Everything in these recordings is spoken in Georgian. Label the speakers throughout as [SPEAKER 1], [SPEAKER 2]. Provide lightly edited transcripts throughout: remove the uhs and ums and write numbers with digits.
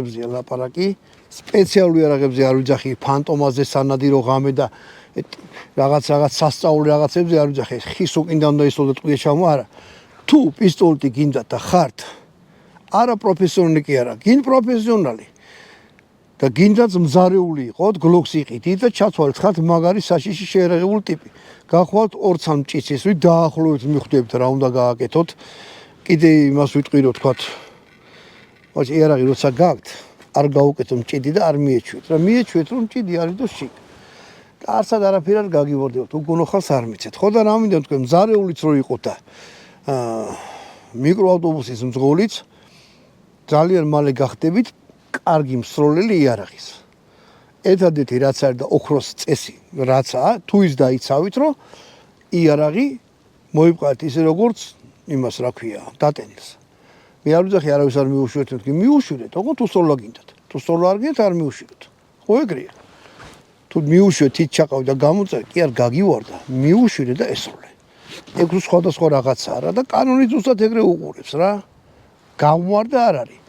[SPEAKER 1] ებრზია ლაპარაკი სპეციალური არაღებზე არ ვიძახი ფანტომაზე სანადირო ღამე და რაღაც სასწაული რაღაცებზე არ ვიძახი ხის უკინდა უნდა ისო და ტყუე ჩამო არა თუ პისტოლეტი გინდა და ხართ არა პროფესიონალი კი არა გინ პროფესიონალი და გინდაც მზარეული იყოთ გლოქს იყიდით და ჩათვალეთ ხართ მაგარი საშიში შეერაღებული ტიპი გახვალთ 2-3 მჭიცის ვით დაახლოებით მიხვდებით რა უნდა გააკეთოთ კიდე იმას ვიტყვი რომ თქვათ ვაჭი იარაღი როცა გაქვთ არ გაუკეთო მჭიდი და არ მიეჩვეთ რა მიეჩვეთ რომ მჭიდი არის და შიგ და არცად არაფერ არ გაგივარდებთ უგონო ხალხს არ მიცეთ ხო და რამინდა თქვენ მზარეულიც რო იყო და მიკროავტობუსის მძღოლიც ძალიან მალე გახდებით კარგი მსროლელი იარაღის ერთადერთი რაც არის და ოქროს წესი რაცაა თუ ის დაიცავით რომ იარაღი მოიპყარეთ ისე როგორც იმას რა ქვია დატენილს მე არ ვიძახი არავის არ მიუშვირეთ მეთქი მიუშვირეთ ოღონდ თუ სწორლა გინდათ თუ სწორლა არ გინდათ არ მიუშვირეთ ხო ეგრეა თუ მიუშვირეთ თით ჩაყავ და გამოწევ კი არ გაგივარდა მიუშვირე და ესროლე ეგ სხვადასხვა რაღაცაა რა და კანონი ზუსტად ეგრე უყურებს რა გამوارდა არ არის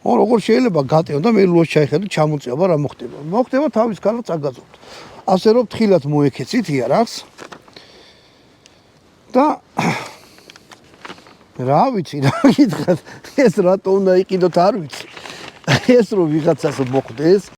[SPEAKER 1] ო როგორ შეიძლება გატეო და მე ლუას ჩაიხედო ჩამოწევა რა მოხდება მოხდება თავის ქალად წაგაზობთ ასე რომ თხილად მოეკეცით იარაღს და რა ვიცი რა გითხრათ ეს რატო უნდა იყიდოთ არ ვიცი ეს რომ ვიღაცას მოხდეს